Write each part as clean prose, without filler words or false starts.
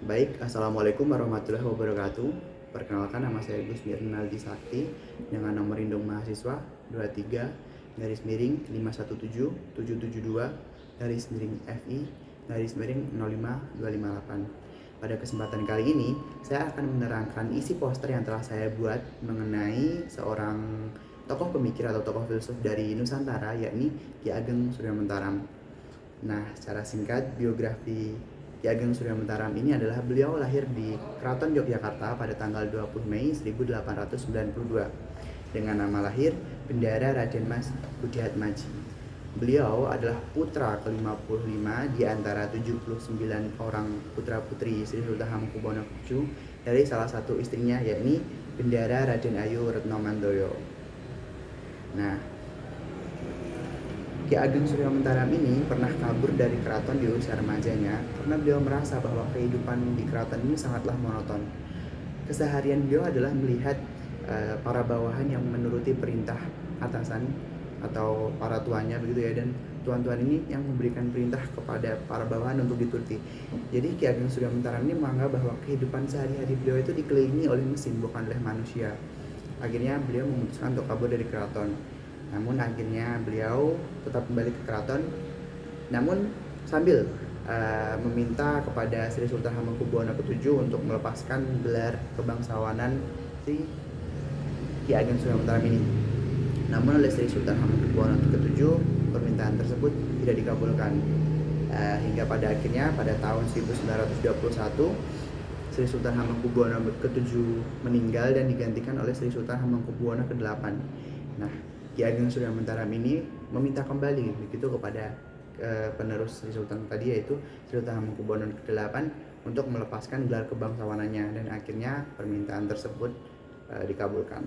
Baik, Assalamualaikum warahmatullahi wabarakatuh. Perkenalkan, nama saya Gus Mirnaldi Sakti dengan nomor induk mahasiswa 23 garis miring 517 772 garis miring FI garis miring 05258. Pada kesempatan kali ini, saya akan menerangkan isi poster yang telah saya buat mengenai seorang tokoh pemikir atau tokoh filsuf dari Nusantara, yakni Ki Ageng Surya Mentaram. Nah, secara singkat, biografi Ki Ageng Surya Mentaram ini adalah beliau lahir di Keraton Yogyakarta pada tanggal 20 Mei 1892 dengan nama lahir Bendara Raden Mas Budiatmadji. Beliau adalah putra ke-55 di antara 79 orang putra-putri Sri Sultan Hamengkubuwono dari salah satu istrinya, yakni Bendara Raden Ayu Retno Mantoyo. Nah, Ki Ageng Surya Mentaram ini pernah kabur dari keraton di usia remajanya karena beliau merasa bahwa kehidupan di keraton ini sangatlah monoton. Keseharian beliau adalah melihat para bawahan yang menuruti perintah atasan atau para tuannya begitu ya, dan tuan-tuan ini yang memberikan perintah kepada para bawahan untuk dituruti. Jadi Ki Ageng Surya Mentaram ini menganggap bahwa kehidupan sehari-hari beliau itu dikelilingi oleh mesin, bukan oleh manusia. Akhirnya beliau memutuskan untuk kabur dari keraton. Namun akhirnya beliau tetap kembali ke keraton, namun sambil meminta kepada Sri Sultan Hamengkubuwono ke-7 untuk melepaskan gelar kebangsawanan si Ki Ageng Surya Mentaram ini. Namun oleh Sri Sultan Hamengkubuwono ke-7 permintaan tersebut tidak dikabulkan. Hingga pada akhirnya pada tahun 1921 Sri Sultan Hamengkubuwono ke-7 meninggal dan digantikan oleh Sri Sultan Hamengkubuwono ke-8. Nah, Ki Ageng Surya Mentaram ini meminta kembali begitu kepada penerus Sri Sultan tadi, yaitu Sri Sultan Hamengkubuwono ke-8, untuk melepaskan gelar kebangsawanannya, dan akhirnya permintaan tersebut dikabulkan.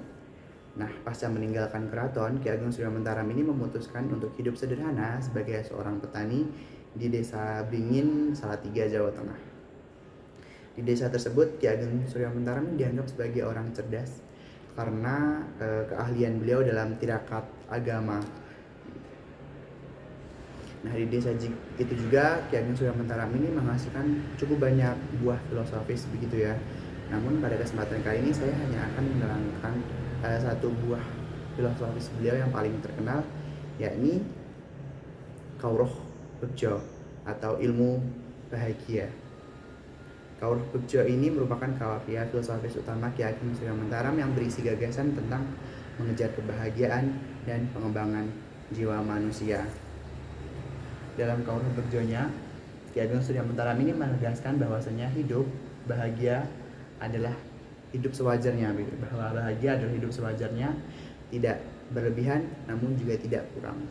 Nah, pasca meninggalkan keraton, Ki Ageng Surya Mentaram ini memutuskan untuk hidup sederhana sebagai seorang petani di desa Bringin, Salatiga, Jawa Tengah. Di desa tersebut, Ki Ageng Surya Mentaram dianggap sebagai orang cerdas karena keahlian beliau dalam tirakat agama. Nah, di desa itu juga Ki Ageng Surya Mentaram ini menghasilkan cukup banyak buah filosofis begitu ya. Namun pada kesempatan kali ini saya hanya akan menerangkan satu buah filosofis beliau yang paling terkenal, yakni Kawruh Begja atau ilmu bahagia. Kawruh Begja ini merupakan karya filosofis utama Ki Ageng Surya Mentaram yang berisi gagasan tentang mengejar kebahagiaan dan pengembangan jiwa manusia. Dalam Kawruh Begjanya, Ki Ageng Surya Mentaram ini menegaskan bahwasanya hidup bahagia adalah hidup sewajarnya, bahwa bahagia adalah hidup sewajarnya, tidak berlebihan namun juga tidak kurang.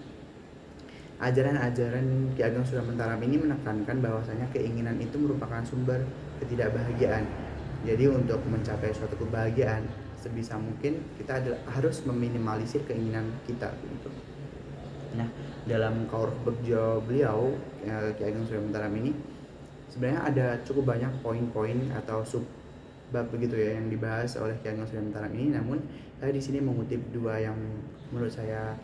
Ajaran-ajaran Ki Ageng Surya Mentaram ini menekankan bahwasanya keinginan itu merupakan sumber ketidakbahagiaan. Jadi untuk mencapai suatu kebahagiaan, sebisa mungkin kita harus meminimalisir keinginan kita gitu. Nah, dalam Kawruh Begja beliau, Ki Ageng Surya Mentaram ini sebenarnya ada cukup banyak poin-poin atau subbab begitu ya yang dibahas oleh Ki Ageng Surya Mentaram ini. Namun saya di sini mengutip dua yang menurut saya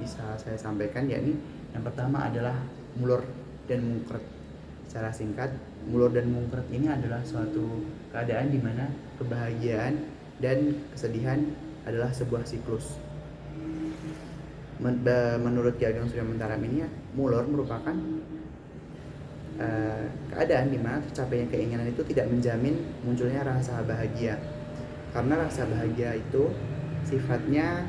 bisa saya sampaikan, yakni yang pertama adalah mulur dan mungkret. Secara singkat, mulur dan mungkret ini adalah suatu keadaan di mana kebahagiaan dan kesedihan adalah sebuah siklus. Menurut Ki Ageng Surya Mentaram ini, mulur merupakan keadaan di mana tercapainya keinginan itu tidak menjamin munculnya rasa bahagia, karena rasa bahagia itu sifatnya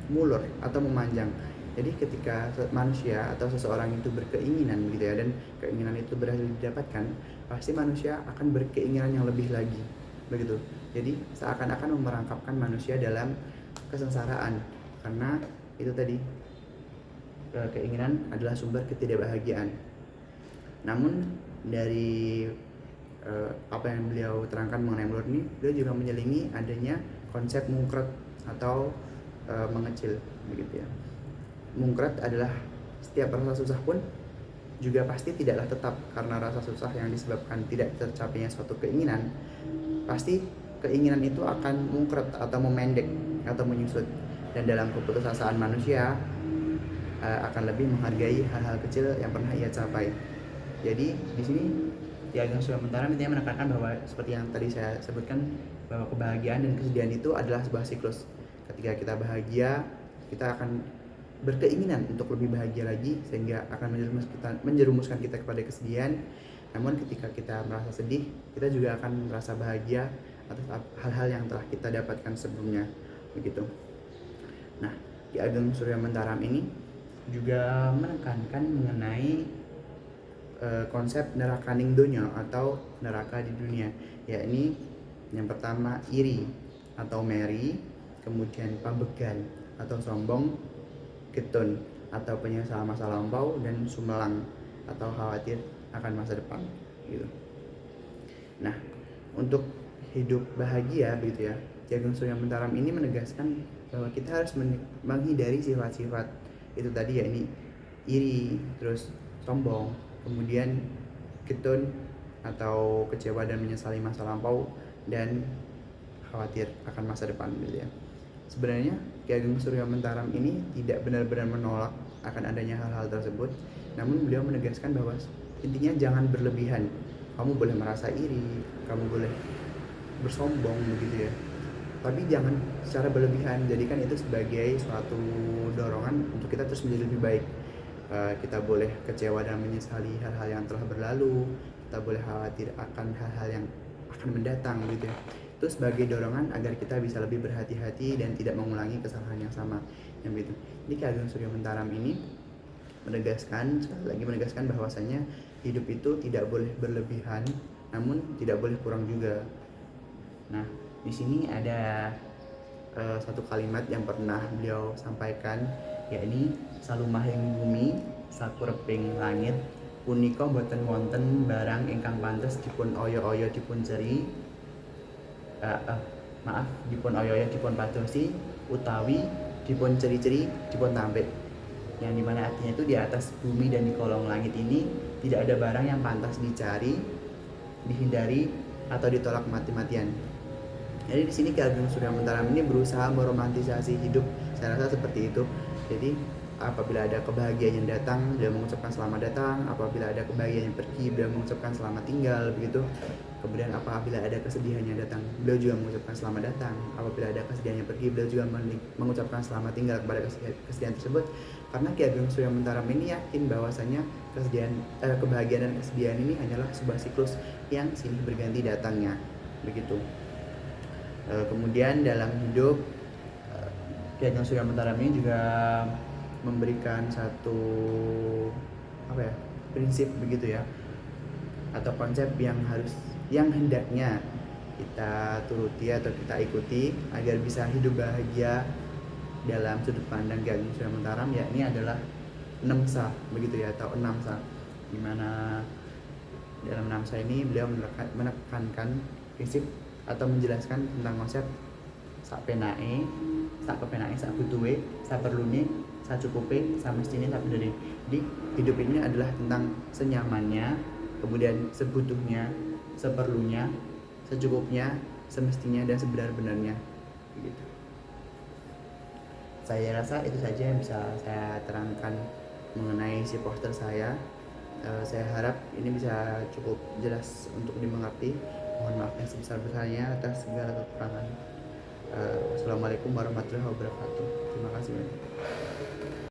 mulur atau memanjang. Jadi ketika manusia atau seseorang itu berkeinginan gitu ya, dan keinginan itu berhasil didapatkan, pasti manusia akan berkeinginan yang lebih lagi begitu. Jadi seakan-akan memerangkapkan manusia dalam kesengsaraan, karena itu tadi keinginan adalah sumber ketidakbahagiaan. Namun dari apa yang beliau terangkan mengenai mulur ini, beliau juga menyelingi adanya konsep mungkret atau mengecil begitu ya. Mungkret adalah setiap rasa susah pun juga pasti tidaklah tetap, karena rasa susah yang disebabkan tidak tercapainya suatu keinginan, pasti keinginan itu akan mungkret atau memendek atau menyusut, dan dalam keputusasaan manusia akan lebih menghargai hal-hal kecil yang pernah ia capai. Jadi di sini Ki Ageng Surya Mentara intinya menekankan bahwa seperti yang tadi saya sebutkan, bahwa kebahagiaan dan kesedihan itu adalah sebuah siklus. Ketika kita bahagia, kita akan berkeinginan untuk lebih bahagia lagi, sehingga akan menjerumuskan kita kepada kesedihan. Namun ketika kita merasa sedih, kita juga akan merasa bahagia atas hal-hal yang telah kita dapatkan sebelumnya, begitu. Nah, Ki Ageng Surya Mentaram ini juga menekankan mengenai konsep nerakaning donya atau neraka di dunia, yakni yang pertama iri atau meri, kemudian pabegan atau sombong, getun atau penyesalan masa lampau, dan sumelang atau khawatir akan masa depan gitu. Nah, untuk hidup bahagia begitu ya, Ki Ageng Surya Mentaram ini menegaskan bahwa kita harus menghindari sifat-sifat itu tadi, yakni iri, terus sombong, kemudian getun atau kecewa dan menyesali masa lampau, dan khawatir akan masa depan gitu ya. Sebenarnya Ki Ageng Surya Mentaram ini tidak benar-benar menolak akan adanya hal-hal tersebut, namun beliau menegaskan bahwa intinya jangan berlebihan. Kamu boleh merasa iri, kamu boleh bersombong begitu ya, tapi jangan secara berlebihan. Jadikan itu sebagai suatu dorongan untuk kita terus menjadi lebih baik. Kita boleh kecewa dan menyesali hal-hal yang telah berlalu, kita boleh khawatir akan hal-hal yang akan mendatang gitu ya. Itu sebagai dorongan agar kita bisa lebih berhati-hati dan tidak mengulangi kesalahan yang sama, yang begitu. Jadi Ki Ageng Surya Mentaram ini sekali lagi menegaskan bahwasanya hidup itu tidak boleh berlebihan, namun tidak boleh kurang juga. Nah, di sini ada satu kalimat yang pernah beliau sampaikan, yakni salumahing bumi sakureping langit punika boten wonten barang ingkang pantes dipun oyo-oyo dipun ceri dipun oyo-oyo dipun padosi utawi dipun ceri-ceri dipun tampik, yang dimana artinya itu di atas bumi dan di kolong langit ini tidak ada barang yang pantas dicari, dihindari, atau ditolak mati-matian. Jadi di sini Ki Ageng Surya Mentaram ini berusaha meromantisasi hidup, saya rasa seperti itu. Jadi apabila ada kebahagiaan yang datang, beliau mengucapkan selamat datang. Apabila ada kebahagiaan yang pergi, beliau mengucapkan selamat tinggal, begitu. Kemudian apabila ada kesedihan yang datang, beliau juga mengucapkan selamat datang. Apabila ada kesedihan yang pergi, beliau juga mengucapkan selamat tinggal kepada kesedihan tersebut. Karena Ki Ageng Surya Mentaram ini yakin bahwasanya kebahagiaan dan kesedihan ini hanyalah sebuah siklus yang silih berganti datangnya, begitu. Kemudian dalam hidup, Ki Ageng Surya Mentaram ini juga memberikan satu prinsip begitu ya, atau konsep yang hendaknya kita turuti atau kita ikuti agar bisa hidup bahagia dalam sudut pandang Ki Ageng Surya Mentaram, yakni adalah 6 sa begitu ya, atau 6 sa, dimana dalam 6 sa ini beliau menekankan prinsip atau menjelaskan tentang konsep sak penake, sak kepenake, sak butuhe, sak perlune, sak cukupe, sak mestine, sak benerine. Jadi hidup ini adalah tentang senyamannya, kemudian sebutuhnya, seperlunya, secukupnya, semestinya, dan sebenar-benarnya gitu. Saya rasa itu saja yang bisa saya terangkan mengenai si poster saya. Saya harap ini bisa cukup jelas untuk dimengerti. Mohon maaf yang sebesar-besarnya atas segala kekurangan. Assalamualaikum warahmatullahi wabarakatuh. Terima kasih banyak.